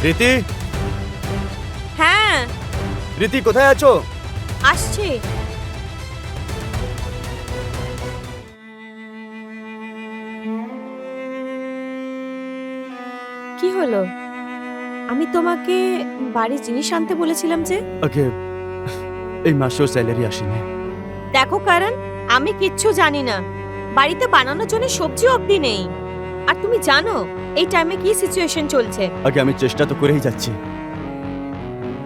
রীতি, হ্যাঁ রীতি কোথায় আছো? আসছি। কি হলো? আমি তোমাকে বাড়ির জিনিস আনতে বলেছিলাম যে। ওকে, এই মাসেও স্যালারি আসেনি। দেখো কারণ আমি কিচ্ছু জানি না, বাড়িতে বানানোর জন্য সবজি অবধি নেই। আর তুমি জানো এই টাইমে কি সিচুয়েশন চলছে। আগে আমি চেষ্টা তো করেই যাচ্ছি,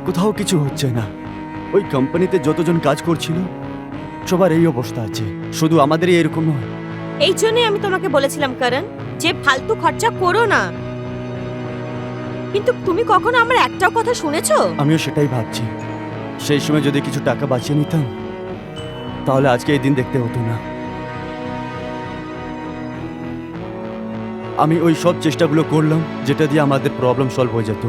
কোথাও কিছু হচ্ছে না। ওই কোম্পানিতে যতজন কাজ করছিল সবার এই অবস্থা আছে, শুধু আমাদেরই এরকম নয়। এই জন্যই আমি তোমাকে বলেছিলাম কারণ যে ফালতু খরচা করো না। কিন্তু তুমি কখনো আমার একটাও কথা শুনেছো? আমিও সেটাই ভাবছি, সেই সময় যদি কিছু টাকা বাঁচিয়ে নিতাম তাহলে আজকে এই দিন দেখতে হতো না। আমি ওই সব চেষ্টাগুলো করলাম যেটা দিয়ে আমাদের প্রবলেম সলভ হয়ে যেত,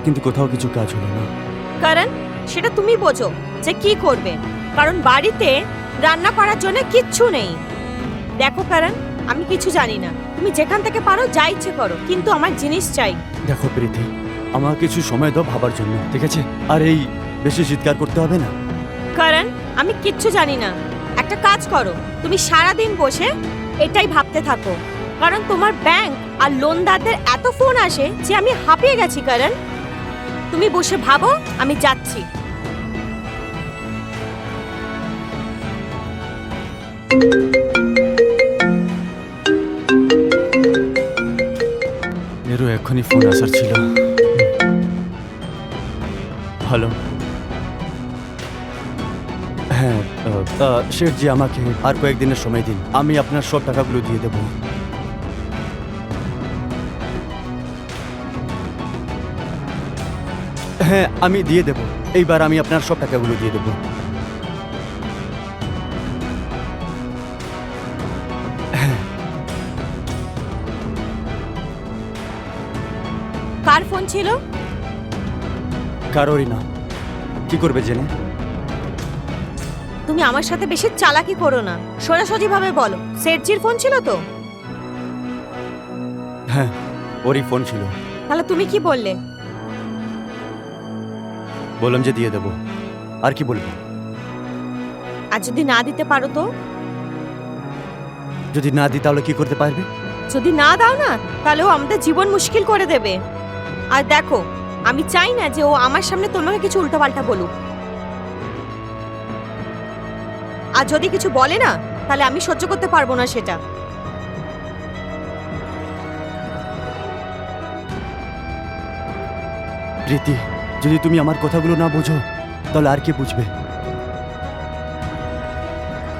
কিন্তু কোথাও কিছু কাজ হলো না। কারণ সেটা তুমি বোঝো যে কি করবে, কারণ বাড়িতে রান্না করার জন্য কিচ্ছু নেই। দেখো কারণ আমি কিছু জানি না, তুমি যেখান থেকে পারো যা ইচ্ছে করো, কিন্তু আমার জিনিস চাই। দেখো প্রীতি, আমার কিছু সময় দাও ভাবার জন্য, ঠিক আছে? আর এই বেশি চিৎকার করতে হবে না। কারণ আমি কিচ্ছু জানি না। একটা কাজ করো, তুমি সারা দিন বসে এটাই ভাবতে থাকো, কারণ তোমার ব্যাংক আর লোনদারদের এত ফোন আসে যে আমি হাঁপিয়ে গেছি। কারণ তুমি বসে ভাবো, আমি যাচ্ছি। এরও এখনই ফোন আসার ছিল। হ্যালো, হ্যাঁ শেঠজি, আমাকে আর কয়েকদিনের সময় দিন, আমি আপনার সব টাকাগুলো দিয়ে দেব। হ্যাঁ, আমি দিয়ে দেব, এইবার আমি আপনার সব টাকাগুলো দিয়ে দেব। কার ফোন ছিল? কারোরই না। কি করবে জেনে? তুমি আমার সাথে বেশি চালাকি করো না, সোজাসুজি ভাবে বলো, সেটজির ফোন ছিল তো? হ্যাঁ, ওরই ফোন ছিল। তাহলে তুমি কি বললে? বললাম যে দিয়ে দেব, আর কি বলবো? আর যদি না দিতে পারো তো? যদি না দিই তাহলে কি করতে পারবে? যদি না দাও না, তাহলে ও আমাদের জীবন মুশকিল করে দেবে। আর দেখো, আমি চাই না যে ও আমার সামনে তোমাকে কিছু উল্টোপাল্টা বলুক। আর যদি কিছু বলে না, তাহলে আমি সহ্য করতে পারবো না সেটা। প্রীতি, যদি তুমি আমার কথাগুলো না বোঝো তাহলে আর কে বুঝবে?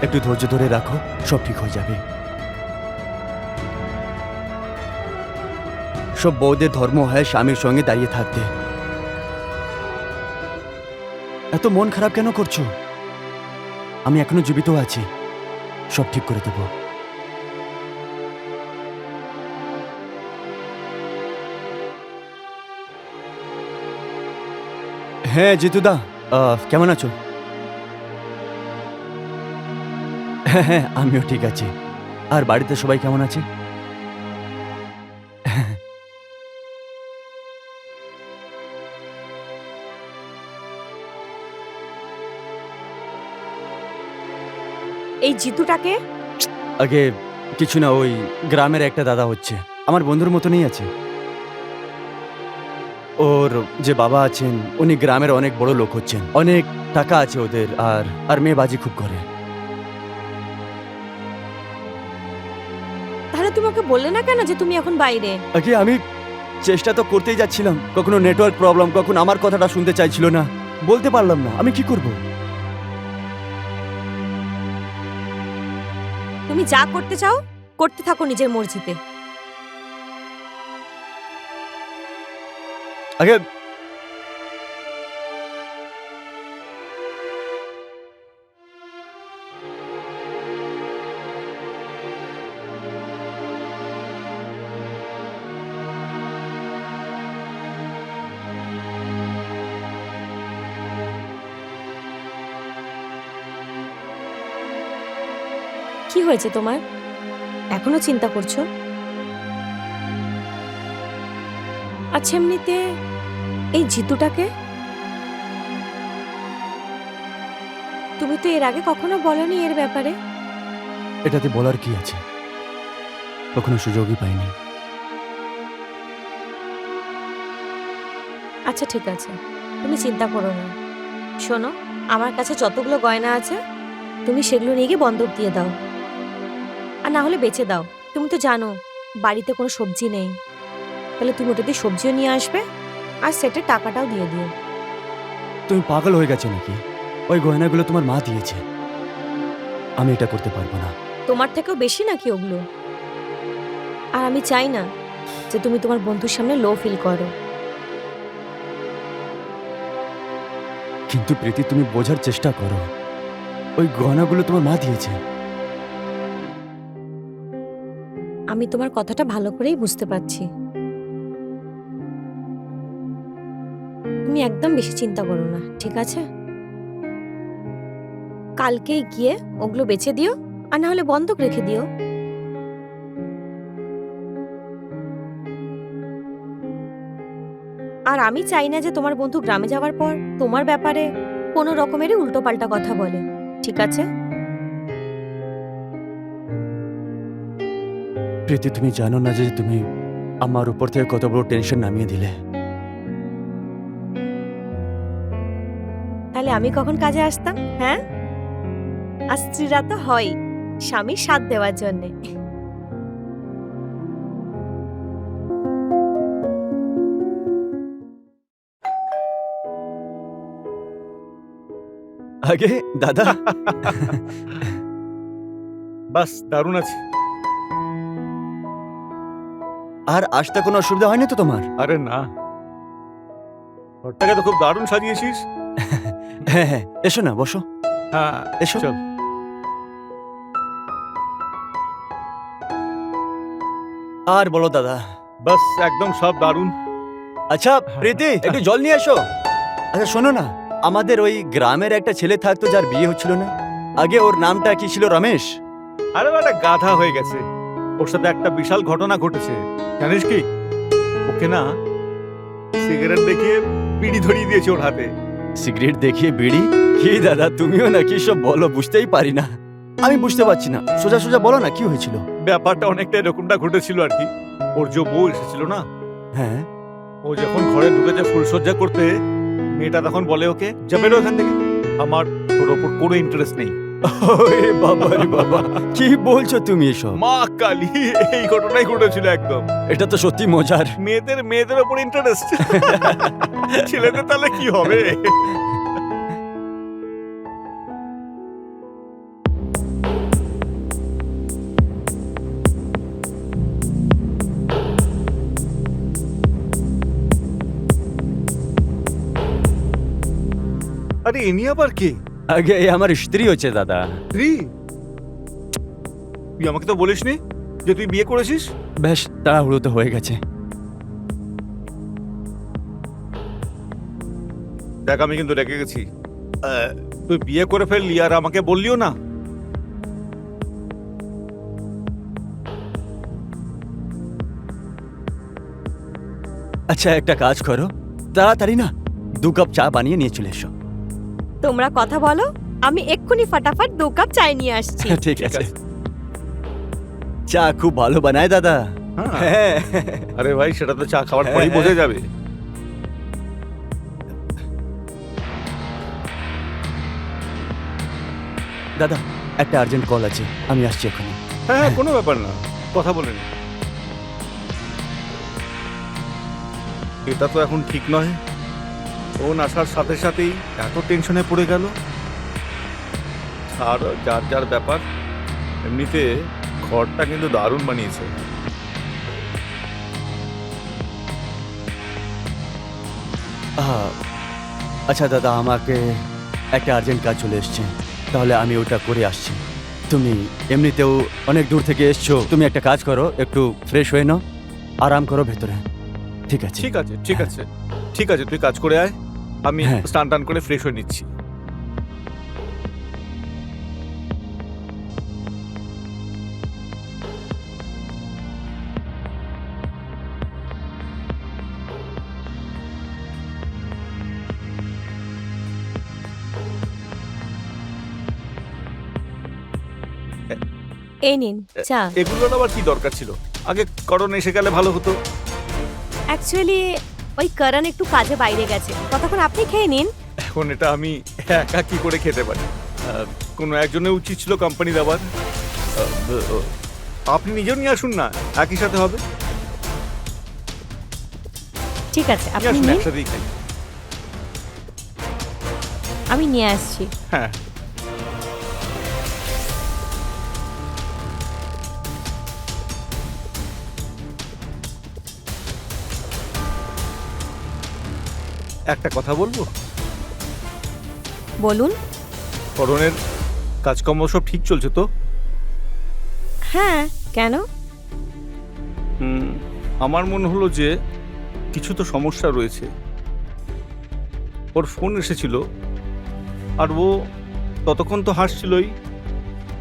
একটু ধৈর্য ধরে রাখো, সব ঠিক হয়ে যাবে। সব বউদের ধর্ম হয় স্বামীর সঙ্গে দাঁড়িয়ে থাকতে। এত মন খারাপ কেন করছো? আমি এখনো জীবিত আছি, সব ঠিক করে দেব। হ্যাঁ জিতুদা, কেমন আছো? হ্যাঁ হ্যাঁ, আমিও ঠিক আছি। আর বাড়িতে সবাই কেমন আছে? এই জিতুটাকে? আগে কিছু না, ওই গ্রামের একটা দাদা হচ্ছে, আমার বন্ধুর মতনই আছে। ওর যে বাবা আছেন উনি গ্রামের অনেক বড় লোক হচ্ছেন, অনেক টাকা আছে ওদের, আর আর মেয়েবাজি খুব করে। তাহলে তুমি ওকে বললে না কেন যে তুমি এখন বাইরে? আগে আমি চেষ্টা তো করতেই যাচ্ছিলাম, কখনো নেটওয়ার্ক প্রবলেম, কখনো আমার কথাটা শুনতে চাইছিল না, বলতে পারলাম না, আমি কি করব? তুমি যা করতে চাও করতে থাকো নিজের মর্জিতে। আগে কি হয়েছে তোমার? এখনো চিন্তা করছো? আচ্ছা, এমনিতে এই জিতুটাকে তুমি তো এর আগে কখনো বলনি এর ব্যাপারে। এটাতে বলার কি আছে, কখনো সুযোগই পাইনি। আচ্ছা ঠিক আছে, তুমি চিন্তা করো না। শোনো, আমার কাছে যতগুলো গয়না আছে তুমি সেগুলো নিয়ে গিয়ে বন্ধক দিয়ে দাও, আর না হলে বেচে দাও। তুমি তো জানো বাড়িতে কোনো সবজি নেই, তাহলে তুমি ওটা দিয়ে সবজিও নিয়ে আসবে আর সেটের টাকাটাও দিয়ে দিও। তুমি পাগল হয়ে গেছো নাকি? ওই গয়নাগুলো তোমার মা দিয়েছে, আমি এটা করতে পারবো না। তোমার থেকেও বেশি নাকি ওগুলো? আর আমি চাই না যে তুমি তোমার বন্ধুর সামনে লো ফিল করো। কিন্তু প্রীতি, তুমি বোঝার চেষ্টা করো, ওই গয়নাগুলো তোমার মা দিয়েছে। আমি তোমার কথাটা ভালো করেই বুঝতে পারছি। তুমি একদম বেশি চিন্তা করো না, ঠিক আছে? কালকেই গিয়ে ওগুলো বেচে দিও, আর না হলে বন্ধক রেখে দিও। আর আমি চাই না যে তোমার বন্ধু গ্রামে যাওয়ার পর তোমার ব্যাপারে কোনো রকমেরই উল্টোপাল্টা কথা বলে, ঠিক আছে? প্রীতি, তুমি জানো না যে তুমি আমার উপর থেকে কত বড় টেনশন নামিয়ে দিলে। তাহলে আমি কখন কাজে আসতাম? হ্যাঁ, আর স্ত্রীরা তো হয় স্বামীর সাথ দেওয়ার জন্যে। আগে দাদা। বাস দারুণ আছে। আর আসতে কোনো অসুবিধা হয়নি তো তোমার? আরে না, ঘরটাকে তো খুব দারুণ সাজিয়েছিস। হ্যাঁ হ্যাঁ, এসো না, বসো। হ্যাঁ এসো। চল। আর বলো দাদা। বাস একদম সব দারুণ। আচ্ছা প্রীতি, একটু জল নিয়ে এসো। আচ্ছা শোনো না, আমাদের ওই গ্রামের একটা ছেলে থাকতো যার বিয়ে হচ্ছিল না, আগে ওর নামটা কি ছিল? রমেশ। আরে একটা গাধা হয়ে গেছে, ওর সাথে একটা বিশাল ঘটনা ঘটেছে। জানিস কি, ওকে না সিগারেট দেখিয়ে বিড়ি ধরিয়ে দিয়েছে ওর হাতে। সিগারেট দেখিয়ে বিড়ি? কি দাদা, তুমিও নাকি সব বলো, বুঝতেই পারি না। আমি বুঝতে পারছি না, সোজা সোজা বলো না কি হয়েছিল। ব্যাপারটা অনেকটা এরকমটা ঘটেছিল আর কি। ওর যে বউ এসেছিল না, হ্যাঁ, ও যখন ঘরে ঢুকেছে ফুলসজ্জা করতে, মেয়েটা তখন বলে ওকে, যা বেরো এখান থেকে, আমার তোর ওপর কোনো ইন্টারেস্ট নেই। ওরে বাবা রে বাবা, কি বলছো তুমি এসব? মা কালী, এই ঘটনাই ঘটেছিল একদম। এটা তো সত্যি মজার। মেয়েদের ওপর ইন্টারেস্ট, ছেলেদের তাহলে কি হবে? আরে ইনি আবার কে? আগে এ আমার স্ত্রী হচ্ছে দাদা। স্ত্রী? তুই আমাকে তো বলিসনি যে তুই বিয়ে করেছিস। বেশ তাড়াহুড়ো তো হয়ে গেছে। দেখ, আমি কিন্তু রেগে গেছি। তুই বিয়ে করে ফেললি আর আমাকে বললিও না। আচ্ছা একটা কাজ করো, তাড়াতাড়ি না 2 কাপ চা বানিয়ে নিয়ে চলে এসো। তোমরা কথা বলো, আমি এক্ষুনি ফাটাফাট 2 কাপ চায় নিয়ে আসছি। ঠিক আছে। চা খুব ভালো বানায় দাদা। হ্যাঁ। হ্যাঁ। আরে ভাই, সেটা তো চা খাওয়ার পরেই হ্যাঁ। বোঝা যাবে। দাদা একটা আর্জেন্ট কল আছে, আমি আসছি এখানে। হ্যাঁ, কোনো ব্যাপার না, কথা বলে নি। এটা তো এখন ঠিক নয়। ফোন আসার সাথে সাথেই এত টেনশনে পড়ে গেল। আর যার যার ব্যাপার। এমনিতে ঘরটা কিন্তু দারুণ বানিয়েছে। আচ্ছা দাদা, আমাকে একটা আর্জেন্ট কাজ চলে এসছে, তাহলে আমি ওটা করে আসছি। তুমি এমনিতেও অনেক দূর থেকে এসছো, তুমি একটা কাজ করো, একটু ফ্রেশ হয়ে নাও, আরাম করো ভেতরে। ঠিক আছে? ঠিক আছে, ঠিক আছে, ঠিক আছে, তুই কাজ করে আয়, আমি হ্যাঁ। স্নান টান করে ফ্রেশ হয়ে নিচ্ছি। এই নিন চা। এগুলোর আবার কি দরকার ছিল? আগে করণ এসে গেলে ভালো হতো। অ্যাকচুয়ালি ওই করণ একটু কাজে বাইরে গেছে, ততক্ষণ আপনি খেয়ে নিন। এখন এটা আমি একা কি করে খেতে পারি? কোনো একজনের উচিত ছিল কোম্পানি দেওয়ার। আপনি নিজেও নিয়ে আসুন না, একই সাথে হবে। ঠিক আছে নিয়ে আপনি আসুন, নিন, একসাথেই খাই। আমি নিয়ে আসছি। হ্যাঁ, একটা কথা বলবো। বলুন। করণের কাজকর্ম সব ঠিক চলছে তো? হ্যাঁ, কেন? আমার মনে হলো যে কিছু তো সমস্যা রয়েছে। ওর ফোন এসেছিল আর ও ততক্ষণ তো হাসছিলই,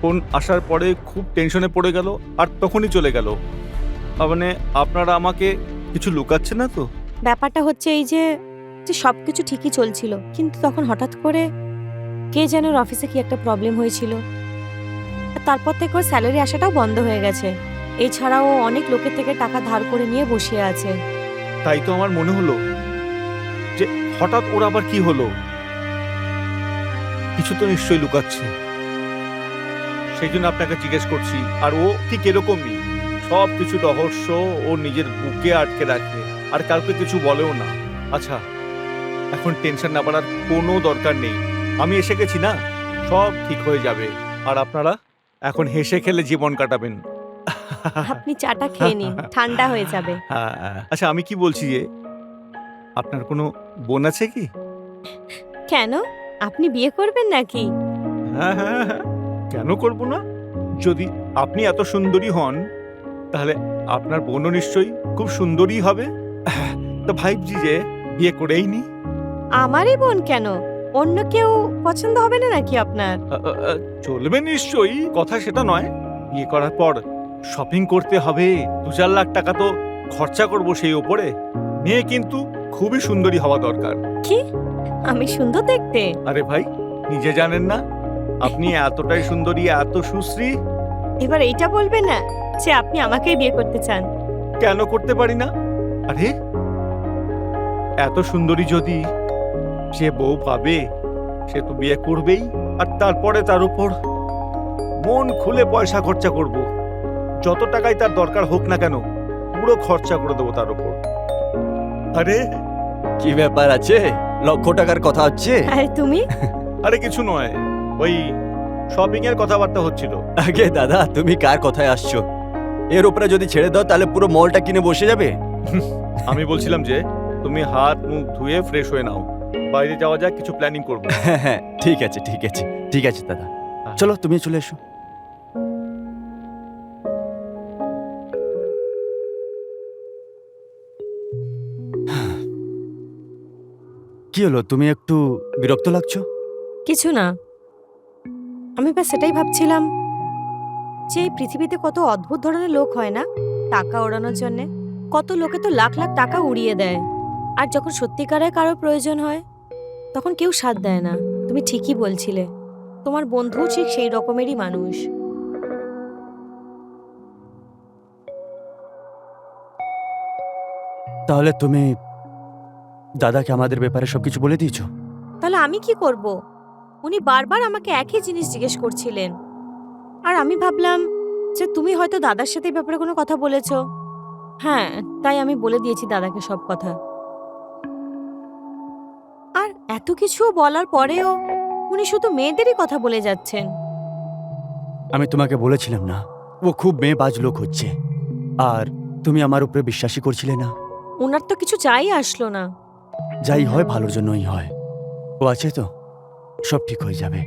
ফোন আসার পরে খুব টেনশনে পড়ে গেল আর তখনই চলে গেল। মানে আপনারা আমাকে কিছু লুকাচ্ছেন না তো? ব্যাপারটা হচ্ছে এই যে সবকিছু ঠিকই চলছিল, কিন্তু তখন হঠাৎ করে কে যেন ওর অফিসে কি একটা প্রবলেম হয়েছিল, আর তারপর থেকে ওর স্যালারি আসাটাও বন্ধ হয়ে গেছে। এছাড়াও ও অনেক লোকের থেকে টাকা ধার করে নিয়ে বসে আছে। তাই তো আমার মনে হলো যে হঠাৎ ওর আবার কি হলো, কিছু তো নিশ্চয়ই লুকাচ্ছে। সেই জন্য আপনাকে জিজ্ঞেস করছি। আর ও ঠিক এরকমই, সব কিছু রহস্য ও নিজের বুকে আটকে রাখে আর কাউকে কিছু বলেও না। আচ্ছা, এখন টেনশন না করার কোনো দরকার নেই, আমি এসে গেছি না, সব ঠিক হয়ে যাবে। আর আপনারা এখন হেসে খেলে জীবন কাটাবেন। আপনি চাটা খেয়ে নিন, ঠান্ডা হয়ে যাবে। হ্যাঁ, আচ্ছা আমি কি বলছি যে আপনার কোনো বোন আছে কি? কেন, আপনি বিয়ে করবেন নাকি? হ্যাঁ হ্যাঁ হ্যাঁ, কেন করব না? যদি আপনি এত সুন্দরী হন তাহলে আপনার বোনও নিশ্চয়ই খুব সুন্দরী হবে। তো ভাইবজি যে বিয়ে করেই নি। আমারই বোন কেন, অন্য কেউ পছন্দ হবে না নাকি আপনার? চলবে নিশ্চয়ই, কথা সেটা নয়। বিয়ে করার পর শপিং করতে হবে, 2-4 লাখ টাকা তো খরচা করব সেই ওপরে। মেয়ে কিন্তু খুবই সুন্দরী হওয়া দরকার। কি, আমি সুন্দর দেখতে? আরে ভাই, নিজে জানেন না আপনি এতটাই সুন্দরী, এত সুশ্রী। এবার এইটা বলবেন না যে আপনি আমাকেই বিয়ে করতে চান। কেন করতে পারি না? আরে এত সুন্দরী যদি সে বউ পাবে, সে তো বিয়ে করবেই। আর তারপরে তার উপর মন খুলে পয়সা খরচা করব, যত টাকাই তার দরকার হোক না কেন পুরো খরচা করে দেবো তার উপর। আরে কি ব্যাপার আছে? লক্ষ টাকার কথা হচ্ছে? আরে তুমি? আরে কিছু নয়, ওই শপিং এর কথাবার্তা হচ্ছিল। আগে দাদা, তুমি কার কথায় আসছো? এর উপরে যদি ছেড়ে দাও তাহলে পুরো মলটা কিনে বসে যাবে। আমি বলছিলাম যে তুমি হাত মুখ ধুয়ে ফ্রেশ হয়ে নাও, বাইরে যাওয়া যাক, কিছু প্ল্যানিং করবো। হ্যাঁ হ্যাঁ, ঠিক আছে ঠিক আছে ঠিক আছে দাদা, চলো তুমি চলে এসো। কি হলো, তুমি একটু বিরক্ত লাগছো? কিছু না, আমি ব্যাস সেটাই ভাবছিলাম যে এই পৃথিবীতে কত অদ্ভুত ধরনের লোক হয় না, টাকা ওড়ানোর জন্যে। কত লোকে তো লাখ লাখ টাকা উড়িয়ে দেয়, আর যখন সত্যিকারের কারো প্রয়োজন হয় তখন কেউ সাথ দেয় না। তুমি ঠিকই বলছিলে, তোমার বন্ধুও ঠিক সেই রকমেরই মানুষ। তাহলে তুমি দাদাকে আমাদের ব্যাপারে সবকিছু বলে দিয়েছো? তাহলে আমি কি করব? উনি বারবার আমাকে একই জিনিস জিজ্ঞেস করছিলেন, আর আমি ভাবলাম যে তুমি হয়তো দাদার সাথে এই ব্যাপারে কোনো কথা বলেছো। হ্যাঁ, তাই আমি বলে দিয়েছি দাদাকে সব কথা। আর এত কিছু বলার পরেও উনি শুধু মেয়েদেরই কথা বলে যাচ্ছেন। আমি তোমাকে বলেছিলাম না ও খুব মেয়েবাজ লোক হচ্ছে, আর তুমি আমার উপরে বিশ্বাসই করছিলে না। ওনার তো কিছু চাই আসলো না। যাই হয় ভালোর জন্যই হয়, ও আছে তো সব ঠিক হয়ে যাবে।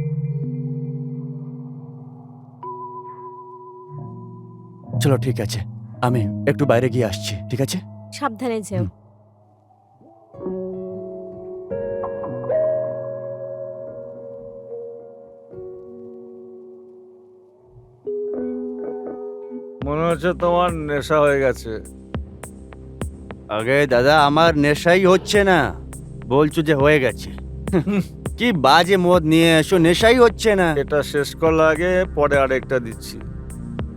চলো ঠিক আছে, আমি একটু বাইরে গিয়ে আসছি, ঠিক আছে? সাবধানে যেও। মনে হচ্ছে তোমার নেশা হয়ে গেছে। আগে দাদা, আমার নেশাই হচ্ছে না, বলছো যে হয়ে গেছে। কি বাজে মদ নিয়ে এসো, নেশাই হচ্ছে না। এটা শেষ করার আগে পরে আরেকটা দিচ্ছি।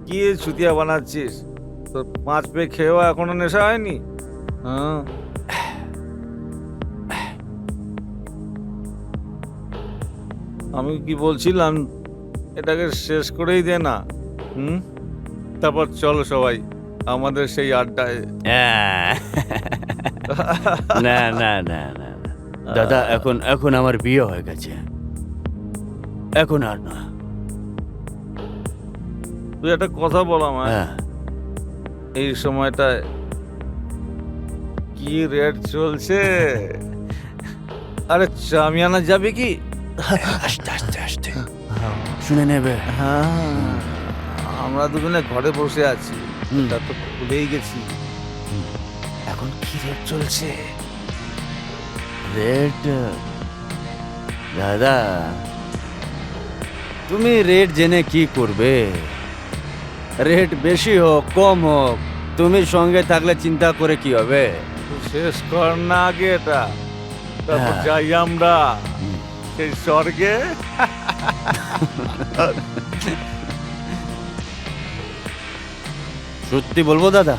কি চুতিয়া বানাচ্ছিস? তোর 5 পেয়ে খেয়েও এখনো নেশা হয়নি? হ্যাঁ, আমি কি বলছিলাম, এটাকে শেষ করেই দে না। তারপর চলো সবাই আমাদের সেই আড্ডায়। না না না না না। দাদা, এখন এখন আমার বিয়ে হয়ে গেছে, এখন আর না। তুই একটা কথা বল আমায়, হ্যাঁ, এই সময়টায় কি রেট চলছে? আরে চামিয়ানা যাবে কি? আস্তে আস্তে আস্তে শুনে নেবে। হ্যাঁ, আমরা দুজনে ঘরে বসে আছি, হুম। তা তো ভুলেই গেছি। এখন কি রেট চলছে? রেট, দাদা তুমি রেট জেনে কি করবে? রেট বেশি হোক কম হোক, তুমি সঙ্গে থাকলে চিন্তা করে কি হবে? তুই শেষ কর না আগে এটা, তারপর হ্যাঁ। যাই আমরা সেই স্বর্গে। সত্যি বলবো দাদা,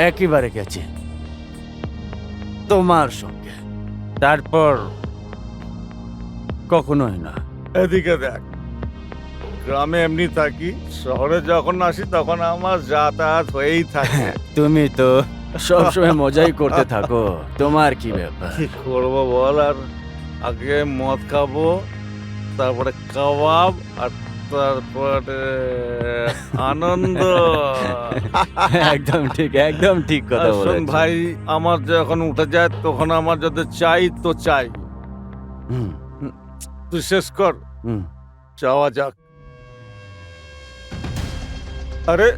একেবারে গেছে তোমার সঙ্গে, তারপর কখনোই না। এদিকে দেখ, গ্রামে এমনি থাকি, শহরে যখন আসি তখন আমার যাতায়াত হয়েই থাকে। তুমি তো সবসময় মজাই করতে থাকো, তোমার কি ব্যাপার? কি করবো বল, আর আগে মদ খাবো, তারপরে কাবাব, আর তারপরে আনন্দ। একদম ঠিক, একদম ঠিক কথা আর শোন বলেছো ভাই, আমার যখন উঠে যায় তখন আমার যদি চাই তো চাই। হুম, তুই শেষ কর, হুম। যাওয়া যাক। আরে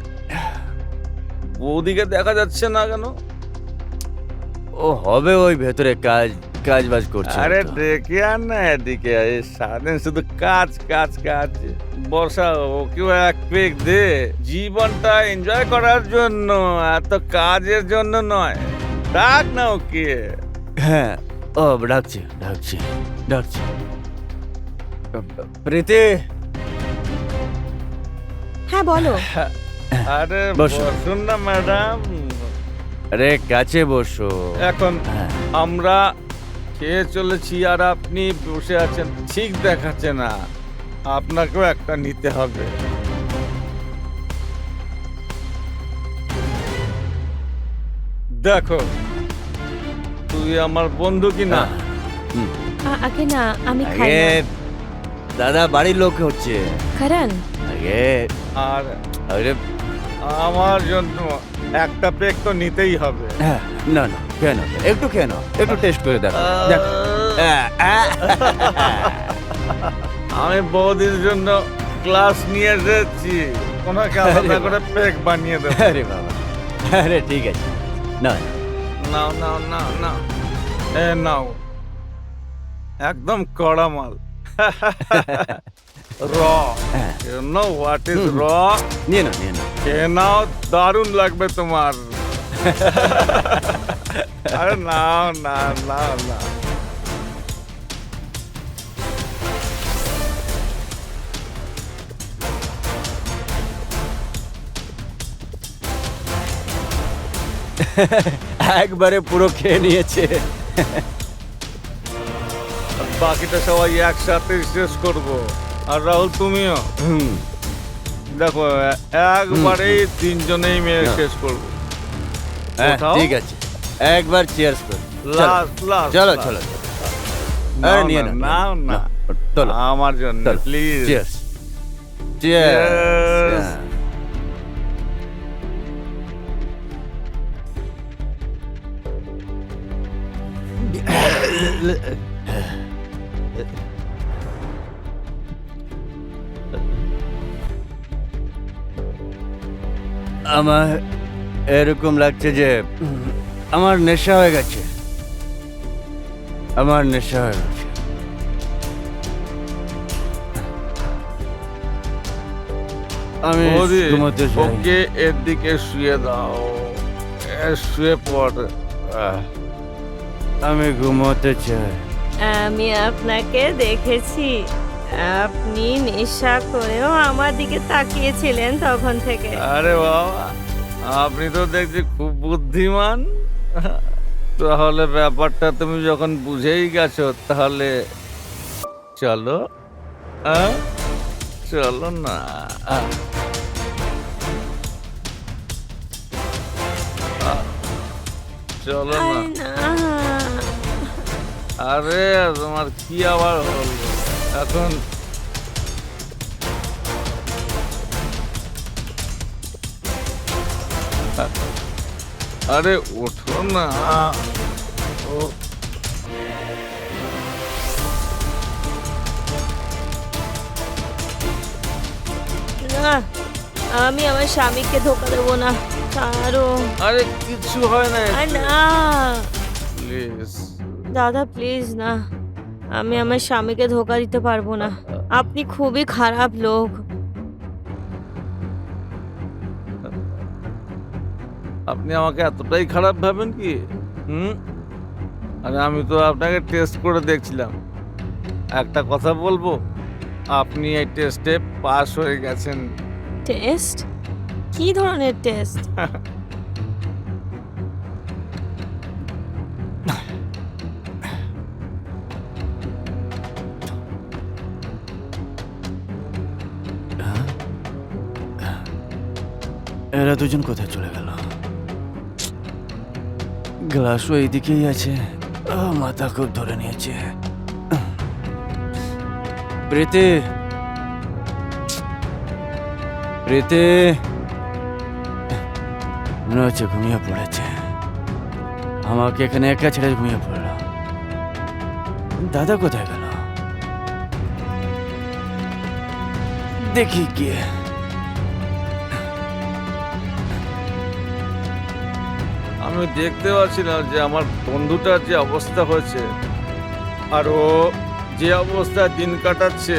বৌদিকে দেখা যাচ্ছে না কেন? ও হবে ওই ভেতরে কাজ কাজ বাজ করছে আরে হয়তো। ডেকে আন না এদিকে, এই সারাদিন শুধু কাজ কাজ কাজ। বর্ষা, ওকেও এক পেক দে, জীবনটা এনজয় করার জন্য, এত কাজের জন্য নয়। ডাক না ওকে। হ্যাঁ, ও ডাকছি ডাকছি ডাকছি। প্রীতি, হ্যাঁ বলো। আরে বসো। বসুন না ম্যাডাম। আরে কাছে বসো। এখন হ্যাঁ, আমরা খেয়ে চলেছি আর আপনি বসে আছেন, ঠিক দেখাচ্ছে না। আপনাকেও একটা নিতে হবে। দেখো, তুই আমার বন্ধু কি না? হুম। আগে না, আমি খাই আগে না। দাদা বাড়ির লোক হচ্ছে কারণ আগে। আর আরে আমার জন্য একটা পেক তো নিতেই হবে। হ্যাঁ, না না, কেন? একটু কেন, একটু টেস্ট করে দেখো দেখো। আমি বৌদির জন্য ক্লাস নিয়ে এসেছি, ওনাকে আলাদা আরে করে পেক বানিয়ে দেবো। আরে বাবা, আরে ঠিক আছে, না নাও নাও নাও নাও, এ নাও, একদম কড়া মাল। র, হ্যাঁ, you know what is hmm. raw? নিয়ে নাও নিয়ে নাও। খেয়ে নাও, দারুণ লাগবে তোমার। আরে নাও না নাও না। একবারে পুরো খেয়ে নিয়েছে। বাকিটা সবাই একসাথে শেষ করব। আর রাহুল তুমিও হুম, দেখো, একবারেই তিনজনেই মেয়ে হ্যাঁ। শেষ করব। হ্যাঁ, কোথাও? ঠিক আছে, একবার চিয়ার্স কর। লাস্ট লাস্ট চলো চলো, আরে নিয়ে নাও নাও না, চলো আমার জন্য চলো, প্লিজ। Cheers Cheers. চিয়ার্স। আমার এরকম লাগছে যে আমার নেশা হয়ে গেছে, আমার নেশা হয়ে গেছে। আমি বৌদি, ঘুমোতে চাই। ওকে এর দিকে শুয়ে দাও, শুয়ে পড়। আমি ঘুমোতে চাই। আমি আপনাকে দেখেছি, আপনি নেশা করেও আমার দিকে তাকিয়েছিলেন তখন থেকে। আরে বাবা, আপনি তো দেখছি খুব বুদ্ধিমান। তাহলে ব্যাপারটা তুমি যখন বুঝেই গেছো, তাহলে চলো। হ্যাঁ, চলো না। চলো না। আরে না, আরে তোমার কি আবার হলো এখন? আরে ওঠো না। ও না, আমি আমার স্বামীকে ধোকা দেবো না, ছাড়ো। আরে কিছু হয় না, আর না প্লিজ। দাদা, প্লিজ না, আমি আমার স্বামীকে ধোকা দিতে পারবো না। আপনি খুবই খারাপ লোক। আপনি আমাকে এতটাই খারাপ ভাবেন কি? আরে আমি তো আপনাকে টেস্ট করে দেখছিলাম। একটা কথা বলবো, আপনি এই টেস্টে পাস হয়ে গেছেন। টেস্ট? কি ধরনের টেস্ট? এরা দুজন কোথায় চলে গেল? গ্লাসও এইদিকেই আছে। মাথা খুব ধরে নিয়েছে। প্রীতি, প্রীতি মনে হচ্ছে ঘুমিয়ে পড়েছে। আমাকে এখানে একা ছেড়ে ঘুমিয়ে পড়লো। দাদা কোথায় গেল? দেখি গিয়ে। আমি দেখতে পাচ্ছিলাম যে আমার বন্ধুটার যে অবস্থা হয়েছে, আর ও যে অবস্থায় দিন কাটাচ্ছে,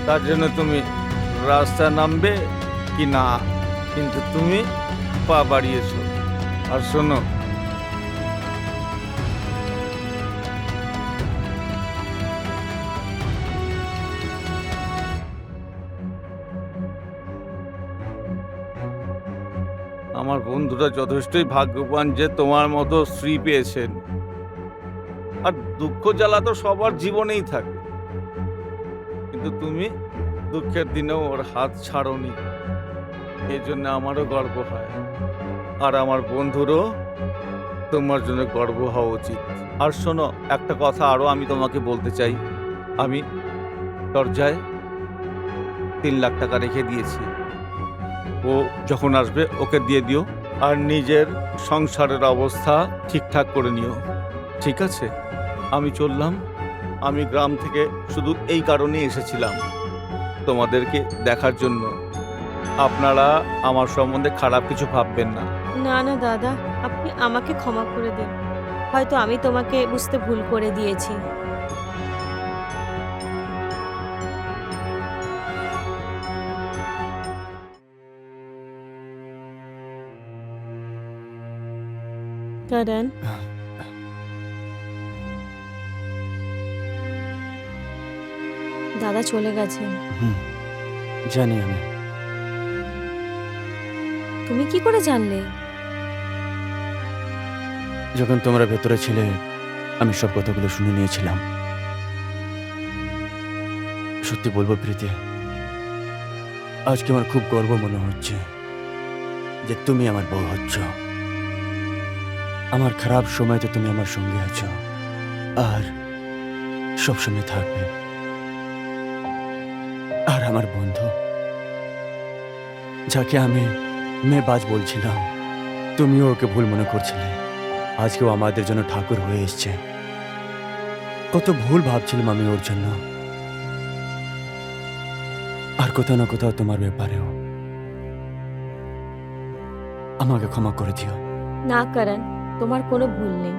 তার জন্য তুমি রাস্তায় নামবে কি না, কিন্তু তুমি পা বাড়িয়েছ। আর শোনো, আমার বন্ধুরা যথেষ্টই ভাগ্যবান যে তোমার মতো স্ত্রী পেয়েছেন। আর দুঃখ জ্বালা তো সবার জীবনেই থাকে, কিন্তু তুমি দুঃখের দিনেও ওর হাত ছাড়োনি। এই জন্য আমারও গর্ব হয়, আর আমার বন্ধুরও তোমার জন্য গর্ব হওয়া উচিত। আর শোনো, একটা কথা আরো আমি তোমাকে বলতে চাই। আমি দরজায় 3 লাখ টাকা রেখে দিয়েছি। ও যখন আসবে ওকে দিয়ে দিও, আর নিজের সংসারের অবস্থা ঠিকঠাক করে নিও, ঠিক আছে? আমি চললাম। আমি গ্রাম থেকে শুধু এই কারণেই এসেছিলাম, তোমাদেরকে দেখার জন্য। আপনারা আমার সম্বন্ধে খারাপ কিছু ভাববেন না। না না দাদা, আপনি আমাকে ক্ষমা করে দিন। হয়তো আমি তোমাকে বুঝতে ভুল করে দিয়েছি। কারণ দাদা চলে গেছেন। জানি আমি। তুমি কি করে জানলে? যখন তোমরা ভেতরে ছিলে, আমি সব কথাগুলো শুনে নিয়েছিলাম। সত্যি বলবো প্রীতি, আজকে আমার খুব গর্ব মনে হচ্ছে যে তুমি আমার বউ হচ্ছ। আমার খারাপ সময়তে তুমি আমার সঙ্গে আছো, আর সবসময় থাকবে। আর আমার বন্ধু, যাকে আমি মেয়েবাজ বলছিলাম, তুমিও ওকে ভুল মনে করছিলে। আজকেও আমাদের জন্য ঠাকুর হয়ে এসছে। কত ভুল ভাবছিলাম আমি ওর জন্য, আর কোথাও না কোথাও তোমার ব্যাপারেও। আমাকে ক্ষমা করে দিও। না করণ, তোমার কোনো ভুল নেই।